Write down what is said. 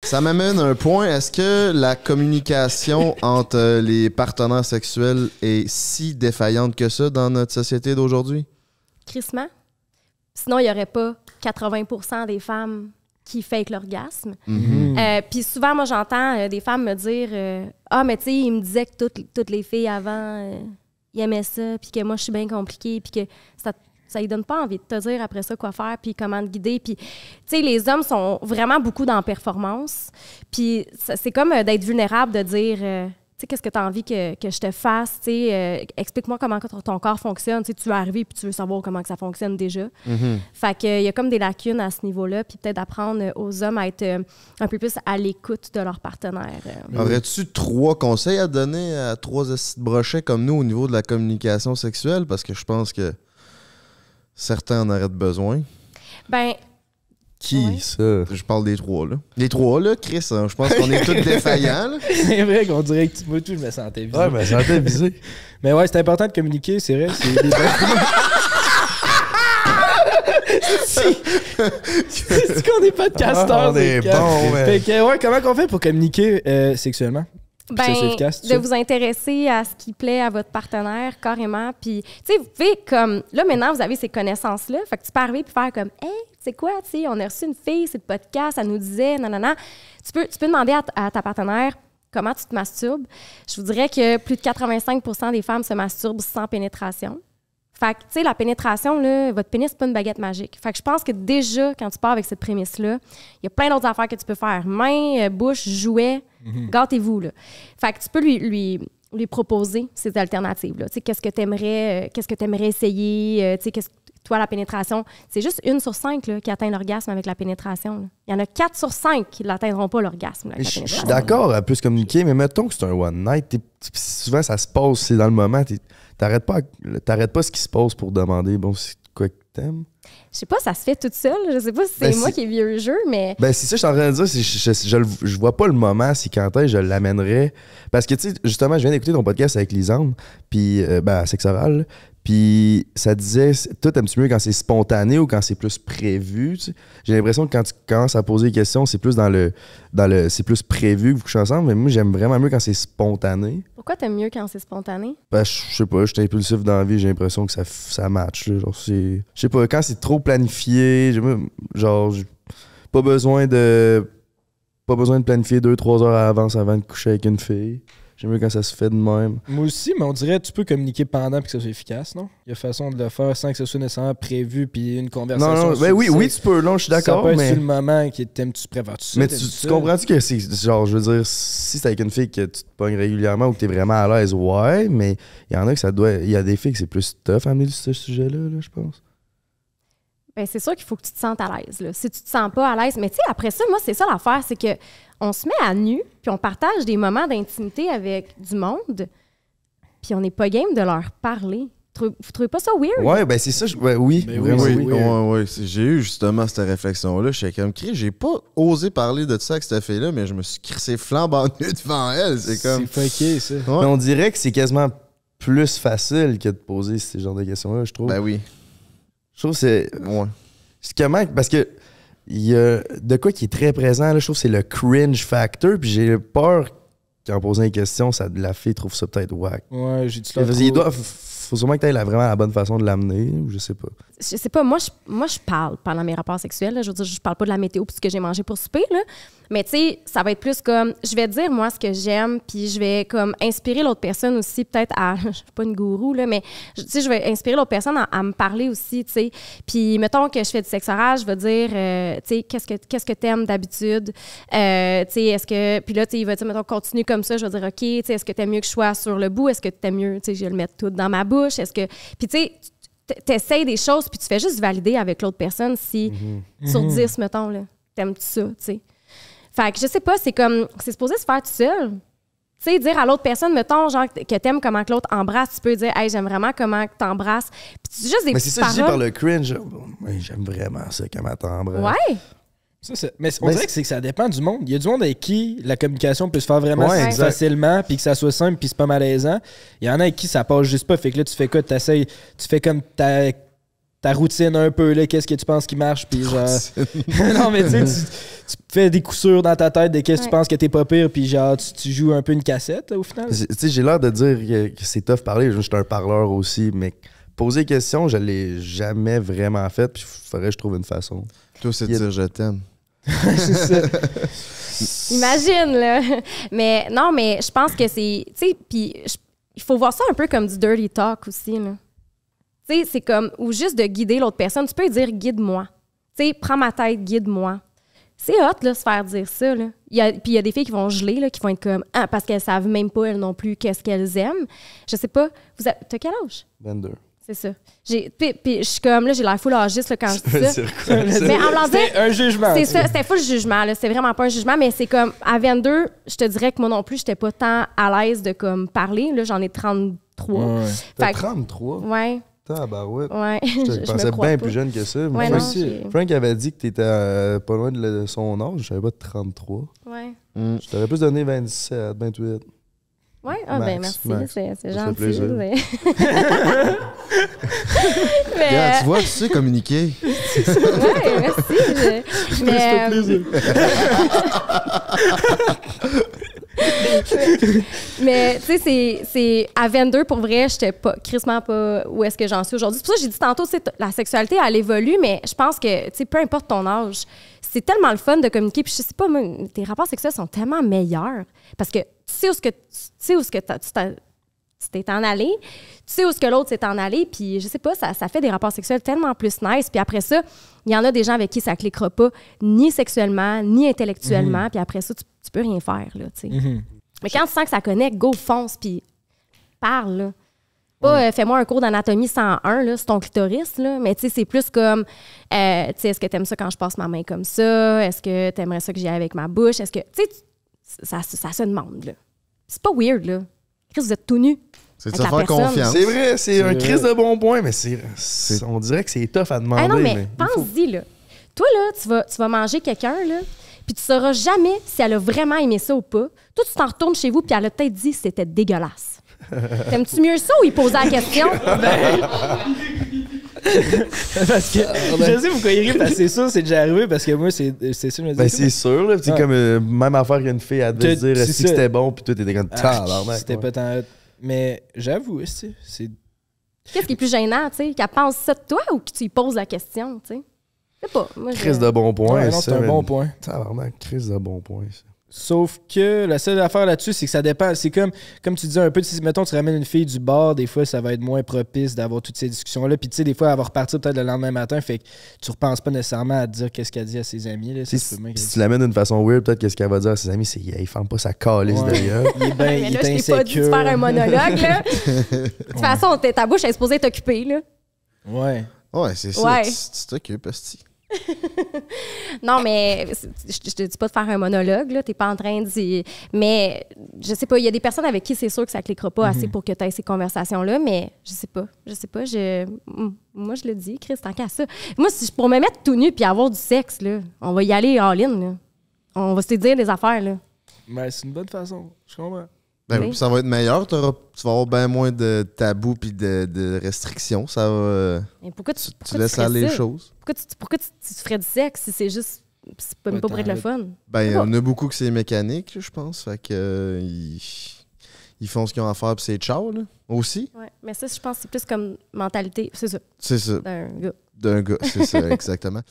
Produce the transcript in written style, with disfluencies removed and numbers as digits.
Ça m'amène à un point. Est-ce que la communication entre les partenaires sexuels est si défaillante que ça dans notre société d'aujourd'hui? Crissement. Sinon, il n'y aurait pas 80% des femmes qui fake l'orgasme. Puis souvent, moi, j'entends des femmes me dire ah, mais tu sais, il me disait que toutes les filles avant, ils aimaient ça, puis que moi, je suis bien compliquée, puis que ça lui donne pas envie de te dire après ça quoi faire, puis comment te guider. Puis, tu sais, les hommes sont vraiment beaucoup dans la performance. Puis c'est comme d'être vulnérable, de dire... tu sais, qu'est-ce que tu as envie que je te fasse? Tu sais, explique-moi comment ton corps fonctionne. Tu sais, tu veux arriver puis tu veux savoir comment que ça fonctionne déjà. Fait qu'il y a comme des lacunes à ce niveau-là, puis peut-être d'apprendre aux hommes à être un peu plus à l'écoute de leur partenaire. Aurais-tu 3 conseils à donner à 3 brochets comme nous au niveau de la communication sexuelle? Parce que je pense que certains en auraient besoin. Ben... Qui, ça? Je parle des 3, là. Les 3, là, Chris, hein, je pense qu'on est tous défaillants, là. C'est vrai qu'on dirait que moi, tout, je me sentais visé. Ouais, je me sentais visé. Mais ouais, c'est important de communiquer, c'est vrai. C'est des c'est qu'on n'est pas de casteur. On est bon, ouais. Fait que, ouais, comment qu'on fait pour communiquer sexuellement? Ben, c'est efficace, de vous intéresser à ce qui plaît à votre partenaire, carrément. Puis, tu sais, vous pouvez comme... Là, maintenant, vous avez ces connaissances-là. Fait que tu peux arriver et faire comme « Hey, c'est quoi, tu sais, on a reçu une fille, c'est le podcast, elle nous disait, nanana. » Tu peux demander à ta partenaire comment tu te masturbes. Je vous dirais que plus de 85% des femmes se masturbent sans pénétration. Fait que, tu sais, la pénétration, là, votre pénis, c'est pas une baguette magique. Fait que je pense que déjà, quand tu pars avec cette prémisse-là, il y a plein d'autres affaires que tu peux faire. Main, bouche, jouet, gâtez-vous, là. Fait que tu peux lui proposer ces alternatives-là. Tu sais, qu'est-ce que t'aimerais essayer? Tu sais, toi, la pénétration, c'est juste 1 sur 5 là, qui atteint l'orgasme avec la pénétration. Là. Il y en a 4 sur 5 qui ne l'atteindront pas, l'orgasme. Là, je suis d'accord à plus communiquer, mais mettons que c'est un one night. Souvent, ça se passe, c'est dans le moment. T'arrêtes pas ce qui se passe pour demander, bon, c'est quoi que t'aimes? Je sais pas, ça se fait toute seule. Je sais pas si c'est moi qui ai vieux le jeu, mais... Ben, c'est ça, je suis en train de dire. Je vois pas le moment, si quand est-ce je l'amènerais. Parce que, tu sais, justement, je viens d'écouter ton podcast avec Lisande, puis, à Sexe Oral, puis ça disait, toi, t'aimes-tu mieux quand c'est spontané ou quand c'est plus prévu? Tu sais? J'ai l'impression que quand tu commences à poser des questions, c'est plus c'est plus prévu que vous couchez ensemble, mais moi, j'aime vraiment mieux quand c'est spontané. Pourquoi t'aimes mieux quand c'est spontané? Ben, je sais pas, je suis impulsif dans la vie, j'ai l'impression que ça match. Là, genre, je sais pas, quand c'est trop planifié, genre, j'ai pas besoin de planifier 2-3 heures à l'avance avant de coucher avec une fille. J'aime mieux quand ça se fait de même. Moi aussi, mais on dirait que tu peux communiquer pendant et que ça soit efficace, non? Il y a façon de le faire sans que ce soit nécessairement prévu puis une conversation. Non, ben oui, tu peux, là, je suis d'accord. Ça peut être mais... sur le moment qui t'aimes-tu prépares tout ça. Mais tu comprends-tu que c'est genre, je veux dire, si c'est avec une fille que tu te pognes régulièrement ou que t'es vraiment à l'aise, ouais, mais il y en a que il y a des filles que c'est plus tough à amener ce sujet-là, là, je pense. Ben, c'est sûr qu'il faut que tu te sentes à l'aise. Là. Si tu te sens pas à l'aise, mais tu sais, après ça, moi, c'est ça l'affaire, c'est que on se met à nu, puis on partage des moments d'intimité avec du monde, puis on n'est pas game de leur parler. Vous trouvez pas ça weird? Ouais, ben c'est ça. Oui. Ben oui. J'ai eu justement cette réflexion-là. Je suis comme, j'ai pas osé parler de ça avec cette fille-là, mais je me suis crissé flambant nu devant elle. C'est comme... C'est fucké, ça. Ouais. Mais on dirait que c'est quasiment plus facile que de poser ce genre de questions-là, je trouve. Ben oui. Je trouve que c'est... Ouais. C'est comment... Parce que il y a de quoi qui est très présent, là, je trouve que c'est le cringe factor, puis j'ai peur qu'en posant une question, la fille trouve ça peut-être whack. Ouais, j'ai dit Faut sûrement que tu aies vraiment la bonne façon de l'amener, ou je sais pas. Je sais pas, moi je parle pendant mes rapports sexuels. Là. Je veux dire, je parle pas de la météo puis ce que j'ai mangé pour souper, là. Mais tu sais, ça va être plus comme, je vais dire moi ce que j'aime, puis je vais comme inspirer l'autre personne aussi, peut-être à, je suis pas une gourou, là, mais tu sais, je vais inspirer l'autre personne à me parler aussi, tu sais. Puis mettons que je fais du sexe oral, je vais dire, tu sais, qu'est-ce que t'aimes d'habitude? Tu sais, est-ce que, puis là, tu sais, il va dire, mettons, continue comme ça, je vais dire, OK, tu sais, est-ce que t'aimes mieux que je sois sur le bout? Est-ce que t'aimes mieux, tu sais, je vais le mettre tout dans ma bouche? Est-ce que, puis tu sais, t'essayes des choses, puis tu fais juste valider avec l'autre personne si, sur 10, mettons, là, t'aimes-tu ça, tu sais. Fait que je sais pas, c'est supposé se faire tout seul. Tu sais, dire à l'autre personne, mettons, genre, que t'aimes comment que l'autre embrasse, tu peux dire, hey, j'aime vraiment comment que t'embrasses. Puis c'est juste des mais c'est ça que je dis par le cringe. Ouais, j'aime vraiment ça, comment t'embrasses. Ouais. Mais on dirait que ça dépend du monde. Il y a du monde avec qui la communication peut se faire vraiment facilement, puis que ça soit simple, puis c'est pas malaisant. Il y en a avec qui ça passe juste pas. Fait que là, tu fais quoi? Tu fais comme ta routine un peu, là, qu'est-ce que tu penses qui marche, puis genre... non, mais tu sais, tu fais des coups sûrs dans ta tête de qu'est-ce que tu penses que t'es pas pire, puis genre, tu joues un peu une cassette, au final. Tu sais, j'ai l'air de dire que c'est tough parler, je suis un parleur aussi, mais poser des questions, je l'ai jamais vraiment fait, puis il faudrait que je trouve une façon. Toi, c'est dire je t'aime. C'est ça. Imagine, là. Mais non, mais je pense que c'est... Tu sais, puis il faut voir ça un peu comme du dirty talk aussi, là. Tu sais, c'est comme... Ou juste de guider l'autre personne. Tu peux lui dire « guide-moi ». Tu sais, « prends ma tête, guide-moi ». C'est hot, là, se faire dire ça, là. Puis il y a des filles qui vont geler, là, qui vont être comme « ah, parce qu'elles savent même pas, elles non plus, qu'est-ce qu'elles aiment ». Je sais pas. T'as quel âge? 22. C'est ça. Puis je suis comme, là, j'ai l'air full âgiste quand je dis ça. Mais en blanc C'est un jugement. C'est ça, c'était full jugement, là. C'est vraiment pas un jugement, mais c'est comme, à 22, je te dirais que moi non plus, j'étais pas tant à l'aise de, comme, parler. Là, j'en ai 33. Ouais. T'as 33? Ouais. Tabarouette. Ouais. Je pensais bien plus jeune que ça. Ouais, Moi, Frank avait dit que t'étais pas loin de son âge. Je savais pas de 33. Ouais. Je t'aurais plus donné 27, 28. Ouais, ah ben merci, c'est gentil. Mais... Yeah, tu vois, tu sais communiquer. Ouais, merci. Mais... Mais tu sais, c'est à 22 pour vrai, j'étais pas crissement pas où est-ce que j'en suis aujourd'hui. C'est pour ça que j'ai dit tantôt, la sexualité elle évolue, mais je pense que tu sais, peu importe ton âge, c'est tellement le fun de communiquer. Puis je sais pas, moi, tes rapports sexuels sont tellement meilleurs parce que tu sais où ce que tu t'es en allé, tu sais où ce que l'autre s'est en allé, puis je sais pas, ça fait des rapports sexuels tellement plus nice. Puis après ça, il y en a des gens avec qui ça cliquera pas, ni sexuellement, ni intellectuellement, puis après ça, tu peux rien faire, là, tu sais. Mais quand tu sens que ça connecte, go, fonce, puis parle, là. Pas fais-moi un cours d'anatomie 101, là, c'est ton clitoris, là, mais tu sais, c'est plus comme, tu sais, est-ce que t'aimes ça quand je passe ma main comme ça? Est-ce que t'aimerais ça que j'y aille avec ma bouche? Est-ce que, tu sais, ça se demande, là. C'est pas weird, là. Chris, vous êtes tout nu. C'est de se faire confiance. C'est vrai, c'est un crise de bon point, mais on dirait que c'est tough à demander. Ah non, mais pense-y, là. Toi, là, tu vas manger quelqu'un, là, puis tu sauras jamais si elle a vraiment aimé ça ou pas. Toi, tu t'en retournes chez vous, puis elle a peut-être dit que c'était dégueulasse. T'aimes-tu mieux ça ou il posait la question? Parce que je sais pourquoi il rit, parce que c'est sûr, c'est déjà arrivé, parce que moi, c'est ça, je me dis. Ben, c'est sûr, là. C'est comme même affaire qu'une fille, elle devait dire si c'était bon, puis toi, t'étais comme c'était pas tant. Mais j'avoue, c'est. Qu'est-ce qui est plus gênant, tu sais? Qu'elle pense ça de toi ou que tu lui poses la question, tu sais? C'est pas. Moi, crise de bon point. Ouais, non, c'est un bon point. Tabarnak, crise de bon point, ça. Sauf que la seule affaire là-dessus, c'est que ça dépend. C'est comme tu dis un peu, si mettons, tu ramènes une fille du bar, des fois, ça va être moins propice d'avoir toutes ces discussions-là. Puis, tu sais, des fois, elle va repartir peut-être le lendemain matin, fait que tu repenses pas nécessairement à dire qu'est-ce qu'elle dit à ses amis. Là. Si tu l'amènes d'une façon weird, peut-être qu'est-ce qu'elle va dire à ses amis, c'est il ferme pas sa calice d'ailleurs. Il est insécure. Je t'ai pas dit de faire un monologue, là. De toute façon, ta bouche est supposée t'occuper, là. Ouais. Ouais, c'est ça. Ouais. Tu t'occupes, esti. Non, mais je te dis pas de faire un monologue, là. T'es pas en train de... Mais je sais pas, il y a des personnes avec qui c'est sûr que ça cliquera pas assez pour que tu aies ces conversations-là, mais je sais pas. Moi, je le dis, Chris, tant qu'à ça. Moi, si pour me mettre tout nu puis avoir du sexe, là, on va y aller all-in, là. On va se dire des affaires, là. Mais c'est une bonne façon, je comprends. Ben, Oui. ça va être meilleur. Tu vas avoir bien moins de tabous puis de restrictions. Ça va. Mais pourquoi tu laisses aller les choses. Pourquoi tu ferais du sexe si c'est juste. C'est pas pour être le fun? Ben, il y en a beaucoup que c'est mécanique, je pense. Fait que. Ils font ce qu'ils ont à faire puis c'est ciao, là. Aussi. Ouais. Mais ça, je pense que c'est plus comme mentalité. C'est ça. C'est ça. D'un gars. D'un gars, c'est ça, exactement.